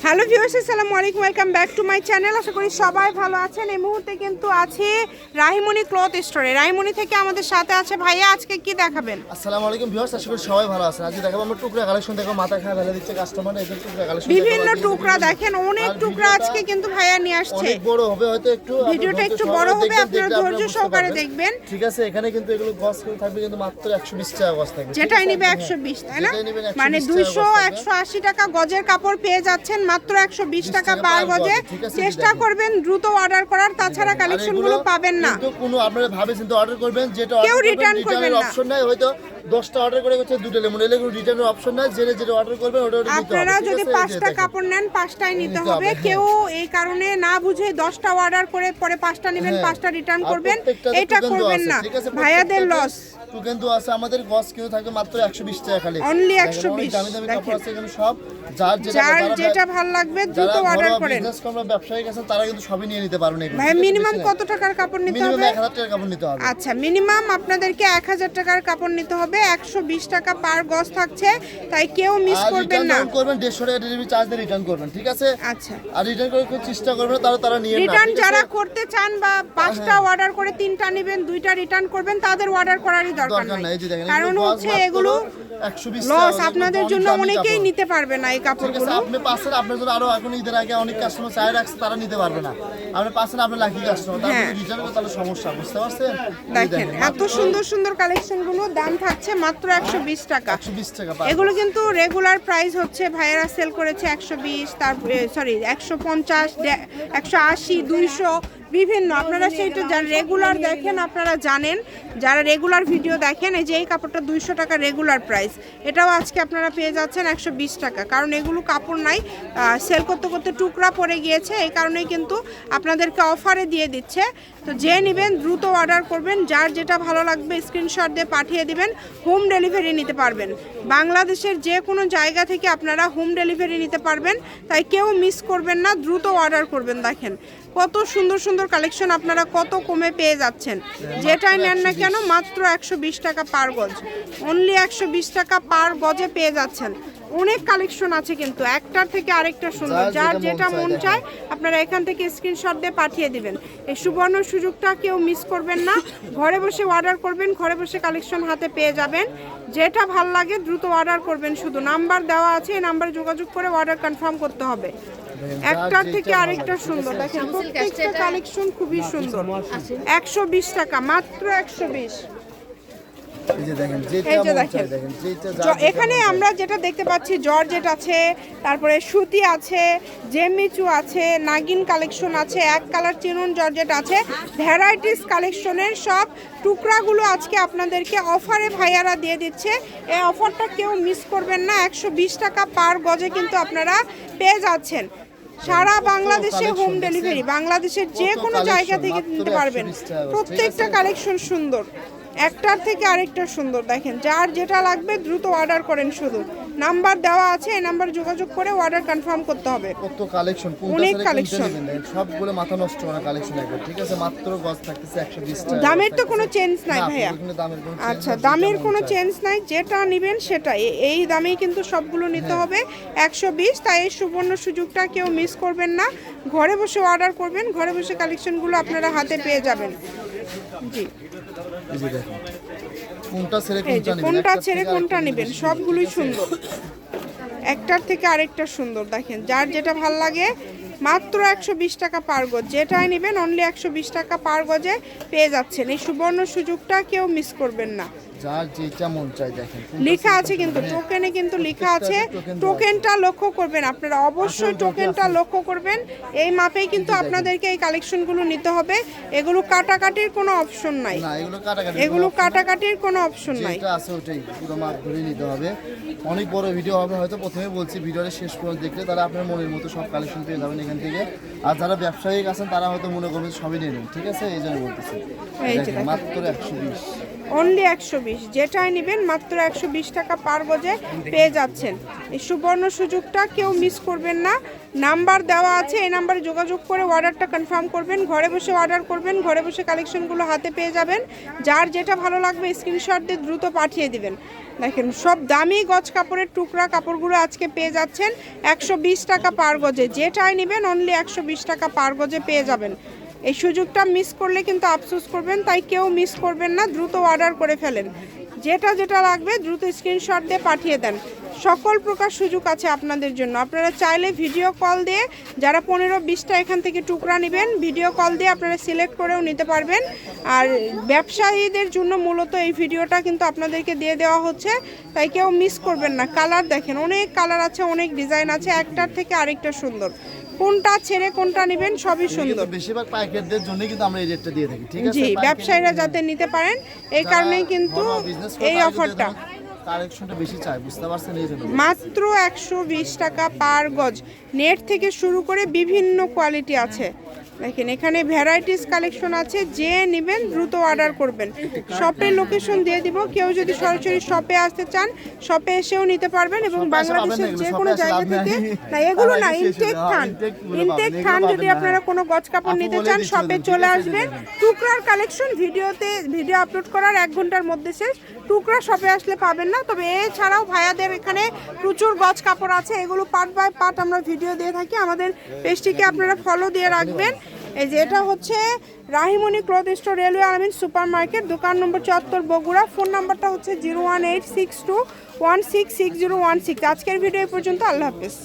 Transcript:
Hello viewers, আসসালামু আলাইকুম, welcome back to my channel. আশা করি সবাই ভালো আছেন। এই মুহূর্তে কিন্তু আছি রাহিমণি ক্লথ স্টোরে। রাহিমণি থেকে আমাদের সাথে আছে ভাইয়া। আজকে কি দেখাবেন? আসসালামু আলাইকুম ভিউয়ার্স, আশা করি সবাই ভালো আছেন। আজকে দেখাবো আমরা টুকরা কালেকশন। দেখো মাথা খায় ফেলে দিচ্ছে কাস্টমার, এই টুকরা কালেকশন বিভিন্ন টুকরা দেখেন, অনেক টুকরা আজকে কিন্তু ভাইয়া নিয়ে আসছে। অনেক বড় হবে, হয়তো একটু ভিডিওটা একটু বড় হবে, আপনারা ধৈর্য সহকারে দেখবেন। ঠিক আছে, এখানে কিন্তু এগুলো গস করে থাকবে, কিন্তু মাত্র 120 টাকা গস থাকবে। যেটাই নিবে 120, তাই না? মানে 200 180 টাকা গজের কাপড় পেয়ে যাচ্ছেন মাত্র 120 টাকা পার গজে। চেষ্টা করবেন দ্রুত অর্ডার করার, তাছাড়া কালেকশনগুলো পাবেন না। কিন্তু কোনো আপনারা ভাবে চিন্তে অর্ডার করবেন, যেটা কেউ অর্ডার রিটার্ন করবেন না। অপশন নাই। হয়তো 10টা অর্ডার করে হচ্ছে 2টা লেমন, এলে কোনো রিটার্নের অপশন নাই। যেটা অর্ডার করবেন ওটা নিতে হবে। আপনারা যদি 5টা কাপড় নেন 5টাই নিতে হবে। কেউ এই কারণে না বুঝে 10টা অর্ডার করে পরে 5টা নেবেন, 5টা রিটার্ন করবেন, এটা করবেন না, ভাইয়াদের লস। কিন্তু আছে আমাদের গস কিলো থাকে মাত্র 120 টাকা খালি, অনলি 120। দামি দামি কাপড় আছে এখানে সব। যার যেটা ভালো লাগবে দ্রুত অর্ডার করেন। বিজনেস করবে, ব্যবসায়ী আছে, তারা কিন্তু সবই নিয়ে নিতে পারবেন। এগুলো ভাই মিনিমাম কত টাকার কাপড় নিতে হবে? মিনিমাম 1000 টাকার কাপড় নিতে হবে। আচ্ছা, মিনিমাম আপনাদেরকে 1000 টাকার কাপড় নিতে হবে। 120 টাকা পার গজ থাকছে, তাই কেউ মিস করবেন না। রিটার্ন করবেন 150 টাকা ডেলিভারি চার্জ দিয়ে রিটার্ন করবেন, ঠিক আছে? আচ্ছা, আর রিটার্ন করে খুব চেষ্টা করবেন তারা নিয়ে না। রিটার্ন যারা করতে চান বা 5টা অর্ডার করে 3টা নেবেন, 2টা রিটার্ন করবেন, তাদের অর্ডার করারই দরকার নাই। কারণ হচ্ছে এগুলো 120 লস আপনাদের জন্য, অনেকেই নিতে পারবে না এই কাপড়গুলো। আপনি পাচ্ছেন, আপনার জন্য আরো এখন ঈদের আগে অনেক কাস্টমার চাই রাখছে, তারা নিতে পারবে না। আপনি পাচ্ছেন, আপনি লাকি কাস্টমার, তাহলে রিটার্ন করতে তাহলে সমস্যা, বুঝতে পারছেন? দেখেন এত সুন্দর সুন্দর কালেকশনগুলো, দাম থাকছে মাত্র 120 টাকা। 120 টাকা। এগুলো কিন্তু রেগুলার প্রাইস হচ্ছে, ভাইয়েরা সেল করেছে 120, তারপরে সরি 150, 180, 200 বিভিন্ন। আপনারা সেইটা যারা রেগুলার দেখেন আপনারা জানেন, যারা রেগুলার ভিডিও দেখেন, এই যে এই কাপড়টা 200 টাকা রেগুলার প্রাইস, এটাও আজকে আপনারা পেয়ে যাচ্ছেন 120 টাকা। কারণ এগুলো কাপড় নাই, সেল করতে করতে টুকরা পড়ে গিয়েছে, এই কারণেই কিন্তু আপনাদেরকে অফারে দিয়ে দিচ্ছে। তো যে নেবেন দ্রুত অর্ডার করবেন, যার যেটা ভালো লাগবে স্ক্রিনশট দিয়ে পাঠিয়ে দিবেন। হোম ডেলিভারি নিতে পারবেন, বাংলাদেশের যে কোনো জায়গা থেকে আপনারা হোম ডেলিভারি নিতে পারবেন, তাই কেউ মিস করবেন না, দ্রুত অর্ডার করবেন। দেখেন কত সুন্দর সুন্দর কালেকশন আপনারা কত কমে পেয়ে যাচ্ছেন। যেটাই নেন না কেন মাত্র 120 টাকা পার গজ, অনলি 120 টাকা পার গজে পেয়ে যাচ্ছেন। অনেক কালেকশন আছে কিন্তু, একটার থেকে আরেকটা সুন্দর। যার যেটা মন চায় আপনারা এখান থেকে স্ক্রিনশট দিয়ে পাঠিয়ে দিবেন। এই সুবর্ণ সুযোগটা কেউ মিস করবেন না। ঘরে বসে অর্ডার করবেন, ঘরে বসে কালেকশন হাতে পেয়ে যাবেন। যেটা ভাল লাগে দ্রুত অর্ডার করবেন। শুধু নাম্বার দেওয়া আছে, এই নাম্বারে যোগাযোগ করে অর্ডার কনফার্ম করতে হবে। একটার থেকে আরেকটা সুন্দর। দেখেন প্রত্যেকটা কালেকশন খুবই সুন্দর। 120 টাকা, মাত্র 120। এখানে আমরা যেটা দেখতে পাচ্ছি জর্জেট আছে, তারপরে সুতি আছে, জেমিচু আছে, নাগিন কালেকশন আছে, এক কালার চিনন জর্জেট আছে, ভ্যারাইটিস কালেকশনের সব টুকরাগুলো আজকে আপনাদেরকে অফারে ভাইয়ারা দিয়ে দিচ্ছে। এই অফারটা কেউ মিস করবেন না। 120 টাকা পার গজে কিন্তু আপনারা পেয়ে যাচ্ছেন। সারা বাংলাদেশে হোম ডেলিভারি, বাংলাদেশের যে কোনো জায়গা থেকে নিতে পারবেন। প্রত্যেকটা কালেকশন সুন্দর, একটার থেকে আরেকটা সুন্দর। দেখেন যার যেটা লাগবে দ্রুত অর্ডার করেন। শুধু নাম্বার দেওয়া আছে, এই নাম্বার যোগাযোগ করে অর্ডার কনফার্ম করতে হবে। কত কালেকশন, অনেক কালেকশন, সবগুলো মাথা নষ্ট করা কালেকশন একবার, ঠিক আছে? মাত্র গজ থাকতেছে 120 টাকা। দামের তো কোনো চেঞ্জ নাই ভাইয়া। আচ্ছা, দামের কোনো চেঞ্জ নাই, যেটা নেবেন সেটাই, এই দামেই কিন্তু সবগুলো নিতে হবে 120। তাই এই সুবর্ণ সুযোগটা কেউ মিস করবেন না। ঘরে বসে অর্ডার করবেন, ঘরে বসে কালেকশনগুলো আপনারা হাতে পেয়ে যাবেন। জি, কোনটা ছেড়ে কোনটা নেবেন, সবগুলোই সুন্দর, একটার থেকে আরেকটা সুন্দর। দেখেন যার যেটা ভাল লাগে মাত্র 120 টাকা পার গজ, যেটাই নেবেন অনলি 120 টাকা পার গজে পেয়ে যাচ্ছেন। এই সুবর্ণ সুযোগটা কেউ মিস করবেন না। যার যেটা মন চায় দেখেন লেখা আছে কিন্তু, টোকেনে কিন্তু লেখা আছে, টোকেনটা লক্ষ্য করবেন আপনারা, অবশ্যই টোকেনটা লক্ষ্য করবেন। এই মাপেই কিন্তু আপনাদেরকে এই কালেকশনগুলো নিতে হবে। এগুলো কাটাকাটির কোনো অপশন নাই, এগুলো কাটাকাটির কোনো অপশন নাই, যেটা আছে ওটাই পুরো মাপ ধরে নিতে হবে। অনেক বড় ভিডিও হবে, হয়তো প্রথমে বলছি ভিডিওটা শেষ পর্যন্ত দেখলে তারা আপনার মনের মতো সব কালেকশন পেয়ে যাবেন এখান থেকে। আর যারা ব্যবসায়িক আছেন তারা হয়তো মনে করবেন সবই নিয়ে নেন, ঠিক আছে? এই জন্য বলতেছি মাত্র 120। অনলি 120, যেটাই নেবেন মাত্র 120 টাকা পার গজে পেয়ে যাচ্ছেন। এই সুবর্ণ সুযোগটা কেউ মিস করবেন না। নাম্বার দেওয়া আছে, এই নাম্বারে যোগাযোগ করে অর্ডারটা কনফার্ম করবেন। ঘরে বসে অর্ডার করবেন, ঘরে বসে কালেকশনগুলো হাতে পেয়ে যাবেন। যার যেটা ভালো লাগবে স্ক্রিনশট দিয়ে দ্রুত পাঠিয়ে দিবেন। দেখেন সব দামি গজ কাপড়ের টুকরা কাপড়গুলো আজকে পেয়ে যাচ্ছেন 120 টাকা পার গজে। যেটাই নেবেন অনলি 120 টাকা পার গজে পেয়ে যাবেন। এই সুযোগটা মিস করলে কিন্তু আফসোস করবেন, তাই কেউ মিস করবেন না, দ্রুত অর্ডার করে ফেলেন। যেটা যেটা লাগবে দ্রুত স্ক্রিনশট দিয়ে পাঠিয়ে দেন। সকল প্রকার সুযোগ আছে আপনাদের জন্য। আপনারা চাইলে ভিডিও কল দিয়ে, যারা 15-20টা এখান থেকে টুকরা নেবেন, ভিডিও কল দিয়ে আপনারা সিলেক্ট করেও নিতে পারবেন। আর ব্যবসায়ীদের জন্য মূলত এই ভিডিওটা কিন্তু আপনাদেরকে দিয়ে দেওয়া হচ্ছে, তাই কেউ মিস করবেন না। কালার দেখেন, অনেক কালার আছে, অনেক ডিজাইন আছে, একটার থেকে আরেকটা সুন্দর। কোনটা ছেড়ে কোনটা নেবেন সবই সুন্দর। বেশিরভাগ পাইকারদের জন্য কিন্তু আমরা এই রেটটা দিয়ে থাকি, ঠিক আছে? জি, ব্যবসায়ীরা যাতে নিতে পারেন এই কারণেই কিন্তু এই অফারটা। কালেকশনটা বেশি চাই, বুঝতে পারছেন, এই জন্য মাত্র 120 টাকা পার গজ। নেট থেকে শুরু করে বিভিন্ন কোয়ালিটি আছে। দেখেন এখানে ভ্যারাইটিস কালেকশন আছে, যে নেবেন দ্রুত অর্ডার করবেন। শপের লোকেশন দিয়ে দিব, কেউ যদি সরাসরি শপে আসতে চান শপে এসেও নিতে পারবেন, এবং বাংলাদেশের যে কোনো জায়গা থেকে। না এগুলো না, ইনটেক থান যদি আপনারা কোনো গজ কাপড় নিতে চান শপে চলে আসবেন। টুকরার কালেকশন ভিডিও আপলোড করার 1 ঘন্টার মধ্যে শেষ। টুকরা শপে আসলে পাবেন না। তবে এছাড়াও ভাইয়াদের এখানে প্রচুর গজ কাপড় আছে, এগুলো পার্ট বাই পার্ট আমরা ভিডিও দিয়ে থাকি। আমাদের পেজটিকে আপনারা ফলো দিয়ে রাখবেন। এই যে এটা হচ্ছে রাহিমণি ক্লথ স্টোর, রেলওয়ে আলমিন সুপার মার্কেট, দোকান নম্বর 74, বগুড়া। ফোন নাম্বারটা হচ্ছে 01862166016। আজকের ভিডিও এই পর্যন্ত। আল্লাহ হাফেজ।